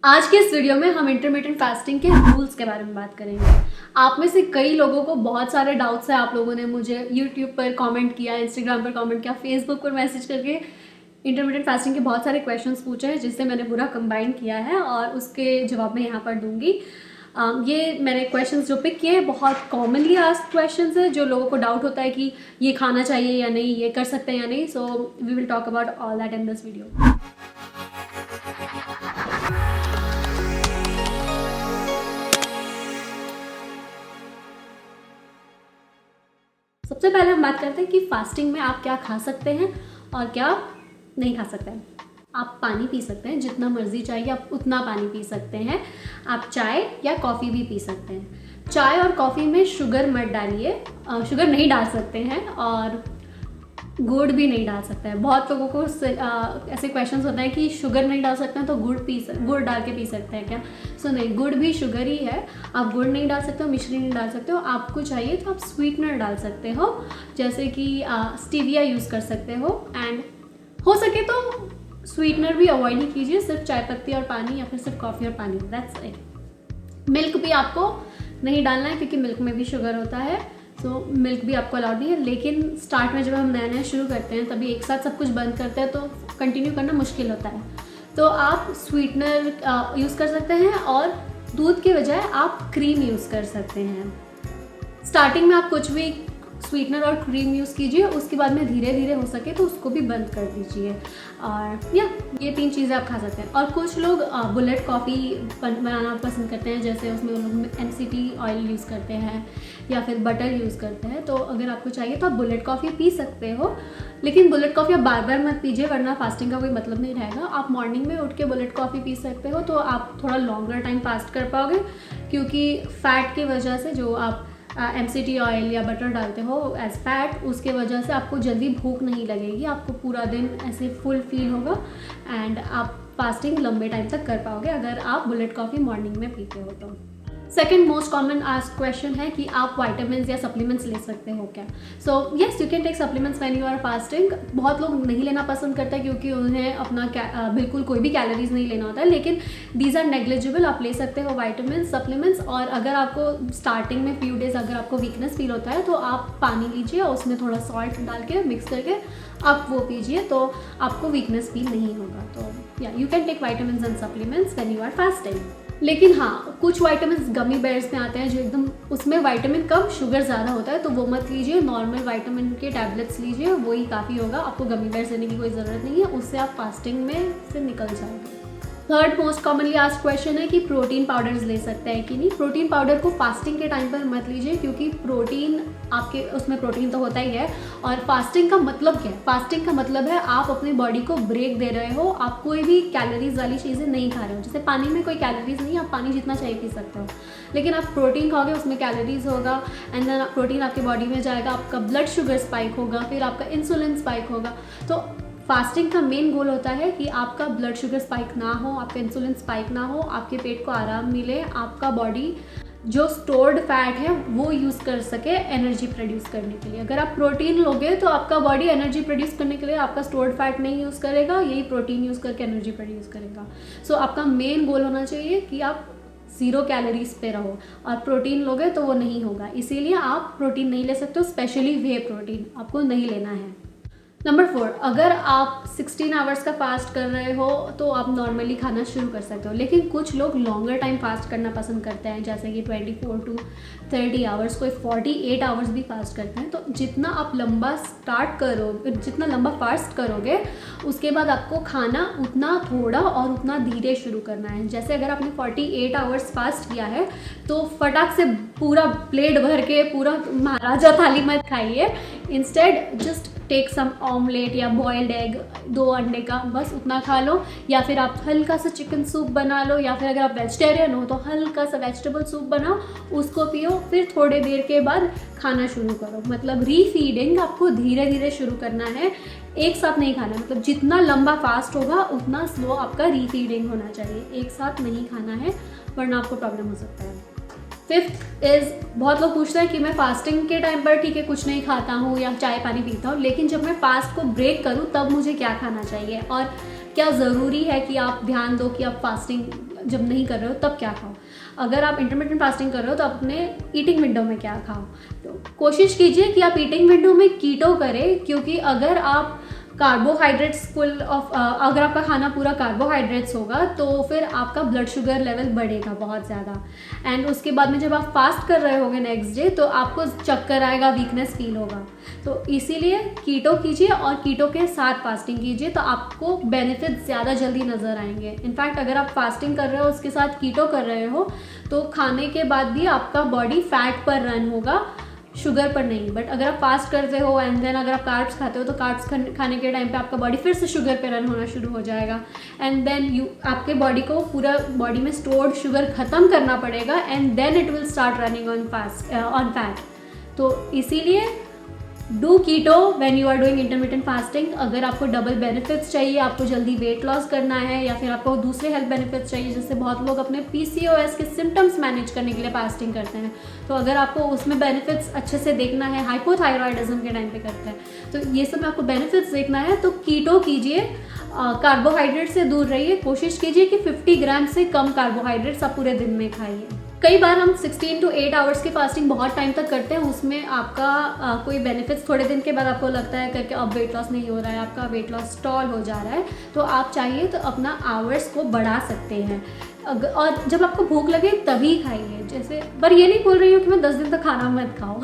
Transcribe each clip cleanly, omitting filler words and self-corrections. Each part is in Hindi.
आज के इस वीडियो में हम इंटरमिटेंट फास्टिंग के रूल्स के बारे में बात करेंगे। आप में से कई लोगों को बहुत सारे डाउट्स हैं। आप लोगों ने मुझे यूट्यूब पर कमेंट किया, इंस्टाग्राम पर कमेंट किया, फेसबुक पर मैसेज करके इंटरमिटेंट फास्टिंग के बहुत सारे क्वेश्चंस पूछे हैं, जिससे मैंने पूरा कंबाइन किया है और उसके जवाब मैं यहाँ पर दूंगी। ये मैंने क्वेश्चंस जो पिक किए हैं बहुत कॉमनली आस्क्ड क्वेश्चंस हैं, जो लोगों को डाउट होता है कि ये खाना चाहिए या नहीं, ये कर सकते हैं या नहीं। So we will talk about all that in this video. सबसे पहले हम बात करते हैं कि फास्टिंग में आप क्या खा सकते हैं और क्या नहीं खा सकते हैं। आप पानी पी सकते हैं, जितना मर्जी चाहिए आप उतना पानी पी सकते हैं। आप चाय या कॉफ़ी भी पी सकते हैं। चाय और कॉफ़ी में शुगर मत डालिए, शुगर नहीं डाल सकते हैं, और गुड़ भी नहीं डाल सकते हैं। बहुत लोगों को ऐसे क्वेश्चंस होते हैं कि शुगर नहीं डाल सकते हैं तो गुड़ डाल के पी सकते हैं क्या। सो नहीं, गुड़ भी शुगर ही है। आप गुड़ नहीं डाल सकते हो, मिश्री नहीं डाल सकते हो। आपको चाहिए तो आप स्वीटनर डाल सकते हो, जैसे कि स्टीविया यूज़ कर सकते हो। एंड हो सके तो स्वीटनर भी अवॉइड ही कीजिए, सिर्फ चाय पत्ती और पानी या फिर सिर्फ कॉफ़ी और पानी, दैट्स इट। मिल्क भी आपको नहीं डालना है क्योंकि मिल्क में भी शुगर होता है। सो मिल्क भी आपको अलाउड नहीं है। लेकिन स्टार्ट में जब हम नया नया शुरू करते हैं तभी एक साथ सब कुछ बंद करते हैं तो कंटिन्यू करना मुश्किल होता है। तो आप स्वीटनर यूज़ कर सकते हैं और दूध के बजाय आप क्रीम यूज़ कर सकते हैं। स्टार्टिंग में आप कुछ भी स्वीटनर और क्रीम यूज़ कीजिए, उसके बाद में धीरे धीरे हो सके तो उसको भी बंद कर दीजिए। और ये 3 चीज़ें आप खा सकते हैं। और कुछ लोग बुलेट कॉफ़ी बनाना पसंद करते हैं, जैसे उसमें उन लोग MCT ऑयल यूज़ करते हैं या फिर बटर यूज़ करते हैं। तो अगर आपको चाहिए तो आप बुलेट कॉफ़ी पी सकते हो, लेकिन बुलेट कॉफ़ी आप बार बार मत पीजिए, वरना फास्टिंग का कोई मतलब नहीं रहेगा। आप मॉर्निंग में उठ के बुलेट कॉफ़ी पी सकते हो, तो आप थोड़ा लॉन्गर टाइम फास्ट कर पाओगे, क्योंकि फ़ैट की वजह से जो आप MCT ऑयल या बटर डालते हो एज फैट, उसके वजह से आपको जल्दी भूख नहीं लगेगी। आपको पूरा दिन ऐसे फुल फील होगा एंड आप फास्टिंग लंबे टाइम तक कर पाओगे अगर आप बुलेट कॉफ़ी मॉर्निंग में पीते हो तो। Second most common asked question है कि आप वाइटामिन्स या सप्लीमेंट्स ले सकते हो क्या। So yes, you can take supplements when you are fasting. बहुत लोग नहीं लेना पसंद करते हैं क्योंकि उन्हें अपना बिल्कुल कोई भी कैलोरीज नहीं लेना होता है, लेकिन दीज आर नेग्लिजिबल। आप ले सकते हो वाइटामिन्स, सप्लीमेंट्स। और अगर आपको स्टार्टिंग में फ्यू डेज अगर आपको वीकनेस फील होता है तो आप पानी लीजिए और उसमें थोड़ा सॉल्ट डाल के मिक्स करके आप वो पीजिए, तो आपको वीकनेस फील नहीं होगा। तो या you can take vitamins and supplements when you are fasting. लेकिन हाँ, कुछ वाइटामिन गमी बेयर्स में आते हैं जो एकदम, उसमें वाइटामिन कम शुगर ज़्यादा होता है, तो वो मत लीजिए। नॉर्मल वाइटामिन के टैबलेट्स लीजिए, वही काफ़ी होगा। आपको गमी बेयर्स लेने की कोई ज़रूरत नहीं है, उससे आप फास्टिंग में से निकल जाओगे। Third most commonly asked question है कि प्रोटीन पाउडर्स ले सकते हैं कि नहीं। प्रोटीन पाउडर को फास्टिंग के टाइम पर मत लीजिए, क्योंकि प्रोटीन आपके उसमें प्रोटीन तो होता ही है। और फास्टिंग का मतलब क्या है? फास्टिंग का मतलब है आप अपनी बॉडी को ब्रेक दे रहे हो, आप कोई भी कैलोरीज वाली चीज़ें नहीं खा रहे हो। जैसे पानी में कोई कैलोरीज नहीं, आप पानी जितना चाहिए पी सकते हो, लेकिन आप प्रोटीन खाओगे उसमें कैलोरीज होगा, एंड देन प्रोटीन आपके बॉडी में जाएगा, आपका ब्लड शुगर स्पाइक होगा, फिर आपका इंसुलिन स्पाइक होगा। तो फास्टिंग का मेन गोल होता है कि आपका ब्लड शुगर स्पाइक ना हो, आपका इंसुलिन स्पाइक ना हो, आपके पेट को आराम मिले, आपका बॉडी जो स्टोर्ड फैट है वो यूज़ कर सके एनर्जी प्रोड्यूस करने के लिए। अगर आप प्रोटीन लोगे तो आपका बॉडी एनर्जी प्रोड्यूस करने के लिए आपका स्टोर्ड फैट नहीं यूज़ करेगा, यही प्रोटीन यूज़ करके एनर्जी प्रोड्यूस करेगा। सो आपका मेन गोल होना चाहिए कि आप 0 कैलोरीज पे रहो, और प्रोटीन लोगे तो वो नहीं होगा। इसीलिए आप प्रोटीन नहीं ले सकते हो, स्पेशली वे प्रोटीन आपको नहीं लेना है। नंबर 4, अगर आप 16 आवर्स का फास्ट कर रहे हो तो आप नॉर्मली खाना शुरू कर सकते हो, लेकिन कुछ लोग लॉन्गर टाइम फास्ट करना पसंद करते हैं, जैसे कि 24 to 30 आवर्स, कोई 48 आवर्स भी फास्ट करते हैं। तो जितना आप लंबा जितना लंबा फास्ट करोगे, उसके बाद आपको खाना उतना थोड़ा और उतना धीरे शुरू करना है। जैसे अगर आपने 48 आवर्स फास्ट किया है तो फटाक से पूरा प्लेट भर के पूरा महाराजा थाली मत खाइए। Instead just take some omelette या बॉइल्ड एग, 2 अंडे का, बस उतना खा लो। या फिर आप हल्का सा चिकन सूप बना लो, या फिर अगर आप वेजिटेरियन हो तो हल्का सा वेजिटेबल सूप बनाओ, उसको पियो, फिर थोड़े देर के बाद खाना शुरू करो। मतलब रीफीडिंग आपको धीरे धीरे शुरू करना है, एक साथ नहीं खाना। मतलब जितना लंबा फास्ट होगा उतना स्लो आपका रीफीडिंग होना चाहिए, एक साथ नहीं खाना है, वरना आपको प्रॉब्लम हो सकता है। 5th इज़, बहुत लोग पूछते हैं कि मैं फास्टिंग के टाइम पर ठीक है कुछ नहीं खाता हूँ या चाय पानी पीता हूँ, लेकिन जब मैं फास्ट को ब्रेक करूँ तब मुझे क्या खाना चाहिए। और क्या ज़रूरी है कि आप ध्यान दो कि आप फास्टिंग जब नहीं कर रहे हो तब क्या खाओ। अगर आप इंटरमिटेंट फास्टिंग कर रहे हो तो अपने ईटिंग विंडो में क्या खाओ। तो कोशिश कीजिए कि आप ईटिंग विंडो में कीटो करें, क्योंकि अगर आप कार्बोहाइड्रेट्स अगर आपका खाना पूरा कार्बोहाइड्रेट्स होगा तो फिर आपका ब्लड शुगर लेवल बढ़ेगा बहुत ज़्यादा। एंड उसके बाद में जब आप फास्ट कर रहे होगे नेक्स्ट डे तो आपको चक्कर आएगा, वीकनेस फील होगा। तो इसीलिए कीटो कीजिए और कीटो के साथ फास्टिंग कीजिए, तो आपको बेनिफिट ज़्यादा जल्दी नज़र आएंगे। इनफैक्ट अगर आप फास्टिंग कर रहे हो उसके साथ कीटो कर रहे हो तो खाने के बाद भी आपका बॉडी फैट पर रन होगा, शुगर पर नहीं। बट अगर आप फास्ट करते हो एंड देन अगर आप कार्ब्स खाते हो तो कार्ब्स खाने के टाइम पे आपका बॉडी फिर से शुगर पे रन होना शुरू हो जाएगा। एंड देन आपके बॉडी को पूरा बॉडी में स्टोर्ड शुगर ख़त्म करना पड़ेगा and then it will start running on fat. तो इसीलिए do keto when you are doing intermittent fasting. अगर आपको डबल बेनिफिट्स चाहिए, आपको जल्दी वेट लॉस करना है या फिर आपको दूसरे हेल्थ बेनिफिट्स चाहिए, जैसे बहुत लोग अपने PCOS के सिम्टम्स मैनेज करने के लिए फास्टिंग करते हैं, तो अगर आपको उसमें बेनिफिट्स अच्छे से देखना है, हाइपोथायरॉयडिज्म के टाइम पे करते हैं, तो ये सब में आपको बेनिफिट्स देखना है तो कीटो कीजिए। कार्बोहाइड्रेट से दूर रहिए, कोशिश कीजिए कि 50 ग्राम से कम कार्बोहाइड्रेट्स आप पूरे दिन में खाइए। कई बार हम 16 to 8 आवर्स की फास्टिंग बहुत टाइम तक करते हैं, उसमें आपका कोई बेनिफिट्स थोड़े दिन के बाद आपको लगता है करके अब वेट लॉस नहीं हो रहा है, आपका वेट लॉस स्टॉल हो जा रहा है, तो आप चाहिए तो अपना आवर्स को बढ़ा सकते हैं। और जब आपको भूख लगे तभी खाइए। जैसे पर ये नहीं बोल रही हूँ कि मैं 10 दिन तक खाना मत खाओ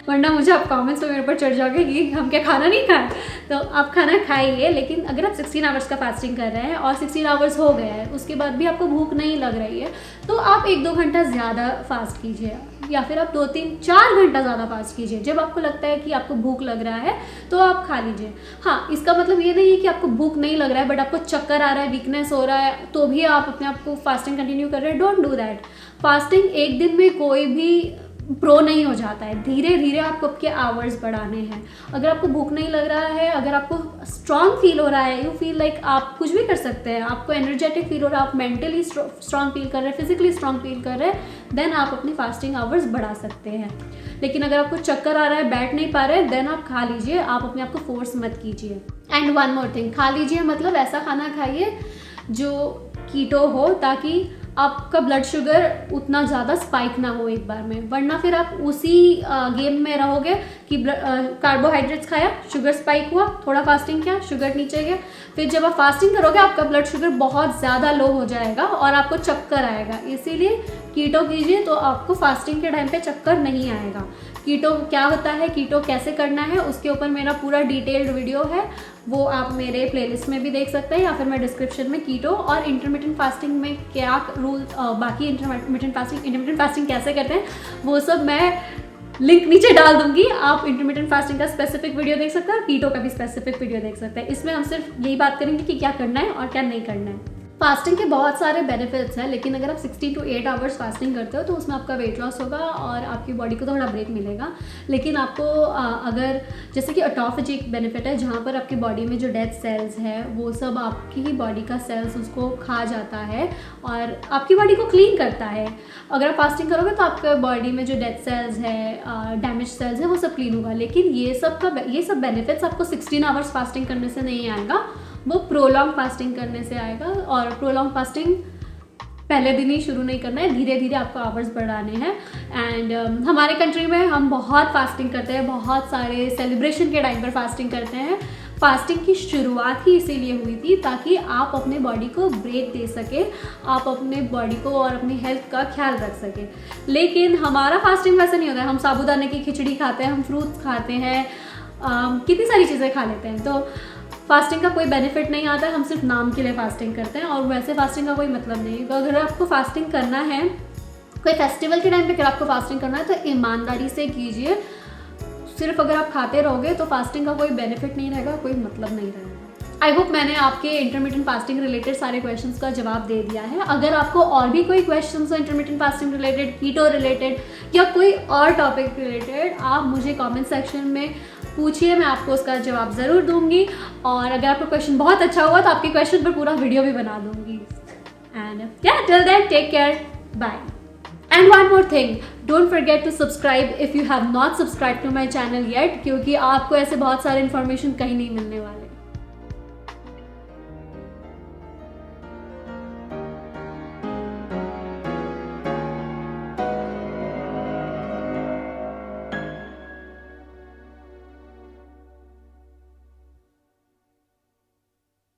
वरना मुझे आप कमेंट्स में मेरे पर चढ़ जाओगे कि हम क्या खाना नहीं खाए। तो आप खाना खाइए, लेकिन अगर आप 16 आवर्स का फास्टिंग कर रहे हैं और 16 आवर्स हो गए हैं उसके बाद भी आपको भूख नहीं लग रही है तो आप 1-2 घंटा ज़्यादा फास्ट कीजिए, या फिर आप 2-3-4 घंटा ज़्यादा फास्ट कीजिए। जब आपको लगता है कि आपको भूख लग रहा है तो आप खा लीजिए। हाँ, इसका मतलब ये नहीं है कि आपको भूख नहीं लग रहा है बट आपको चक्कर आ रहा है, वीकनेस हो रहा है, तो भी आप अपने आप को फास्टिंग कंटिन्यू कर रहे हैं। Don't do that. फास्टिंग एक दिन में कोई भी प्रो नहीं हो जाता है, धीरे धीरे आपको आपके आवर्स बढ़ाने हैं। अगर आपको भूख नहीं लग रहा है, अगर आपको स्ट्रांग फील हो रहा है, यू फील लाइक आप कुछ भी कर सकते हैं, आपको एनर्जेटिक फील हो रहा है, आप मेंटली स्ट्रांग फील कर रहे हैं, फिजिकली स्ट्रांग फील कर रहे हैं, देन आप अपनी फास्टिंग आवर्स बढ़ा सकते हैं। लेकिन अगर आपको चक्कर आ रहा है, बैठ नहीं पा रहे, देन आप खा लीजिए, आप अपने आप को फोर्स मत कीजिए। एंड वन मोर थिंग, खा लीजिए मतलब ऐसा खाना खाइए जो कीटो हो, ताकि आपका ब्लड शुगर उतना ज़्यादा स्पाइक ना हो एक बार में, वरना फिर आप उसी गेम में रहोगे कि कार्बोहाइड्रेट्स खाया, शुगर स्पाइक हुआ, थोड़ा फास्टिंग किया, शुगर नीचे गया, फिर जब आप फास्टिंग करोगे आपका ब्लड शुगर बहुत ज़्यादा लो हो जाएगा और आपको चक्कर आएगा। इसीलिए कीटो कीजिए तो आपको फास्टिंग के टाइम पे चक्कर नहीं आएगा। कीटो क्या होता है, कीटो कैसे करना है, उसके ऊपर मेरा पूरा डिटेल्ड वीडियो है, वो आप मेरे प्लेलिस्ट में भी देख सकते हैं, या फिर मैं डिस्क्रिप्शन में कीटो और इंटरमिटेंट फास्टिंग में क्या रूल, बाकी इंटरमिटेंट फास्टिंग कैसे करते हैं वो सब मैं लिंक नीचे डाल दूंगी। आप इंटरमिटेंट फास्टिंग का स्पेसिफिक वीडियो देख सकते हैं और कीटो का भी स्पेसिफिक वीडियो देख सकते हैं। इसमें हम सिर्फ यही बात करेंगे कि क्या करना है और क्या नहीं करना है। फास्टिंग के बहुत सारे बेनिफिट्स हैं, लेकिन अगर आप 16 to 8 आवर्स फास्टिंग करते हो तो उसमें आपका वेट लॉस होगा और आपकी बॉडी को थोड़ा ब्रेक मिलेगा। लेकिन आपको अगर जैसे कि ऑटोफेजी एक बेनिफिट है जहाँ पर आपकी बॉडी में जो डेड सेल्स है वो सब आपकी ही बॉडी का सेल्स उसको खा जाता है और आपकी बॉडी को क्लीन करता है। अगर आप फास्टिंग करोगे तो आपके बॉडी में जो डेड सेल्स है, डैमेज सेल्स है, वो सब क्लीन होगा। लेकिन ये सब बेनिफिट्स आपको 16 आवर्स फास्टिंग करने से नहीं आएगा, वो प्रोलॉन्ग फास्टिंग करने से आएगा। और प्रोलॉन्ग फास्टिंग पहले दिन ही शुरू नहीं करना है, धीरे धीरे आपको आवर्स बढ़ाने हैं। एंड हमारे कंट्री में हम बहुत फास्टिंग करते हैं, बहुत सारे सेलिब्रेशन के टाइम पर फास्टिंग करते हैं। फास्टिंग की शुरुआत ही इसीलिए हुई थी ताकि आप अपने बॉडी को ब्रेक दे सके, आप अपने बॉडी को और अपनी हेल्थ का ख्याल रख सके। लेकिन हमारा फास्टिंग वैसे नहीं होता है, हम साबूदाने की खिचड़ी खाते हैं, हम फ्रूट्स खाते हैं, कितनी सारी चीज़ें खा लेते हैं। तो फास्टिंग का कोई बेनिफिट नहीं आता है, हम सिर्फ नाम के लिए फास्टिंग करते हैं और वैसे फास्टिंग का कोई मतलब नहीं है। तो अगर आपको फास्टिंग करना है, कोई फेस्टिवल के टाइम पे अगर आपको फास्टिंग करना है तो ईमानदारी से कीजिए। सिर्फ अगर आप खाते रहोगे तो फास्टिंग का कोई बेनिफिट नहीं रहेगा, कोई मतलब नहीं रहेगा। आई होप मैंने आपके इंटरमिटेंट फास्टिंग रिलेटेड सारे क्वेश्चंस का जवाब दे दिया है। अगर आपको और भी कोई क्वेश्चंस हो इंटरमिटेंट फास्टिंग रिलेटेड, कीटो रिलेटेड या कोई और टॉपिक रिलेटेड, आप मुझे कमेंट सेक्शन में पूछिए, मैं आपको उसका जवाब ज़रूर दूंगी। और अगर आपका क्वेश्चन बहुत अच्छा हुआ तो आपके क्वेश्चन पर पूरा वीडियो भी बना दूंगी। And till then take care, bye. And one more thing, don't forget to subscribe if you have not subscribed to my channel yet, क्योंकि आपको ऐसे बहुत सारे इन्फॉर्मेशन कहीं नहीं मिलने वाला।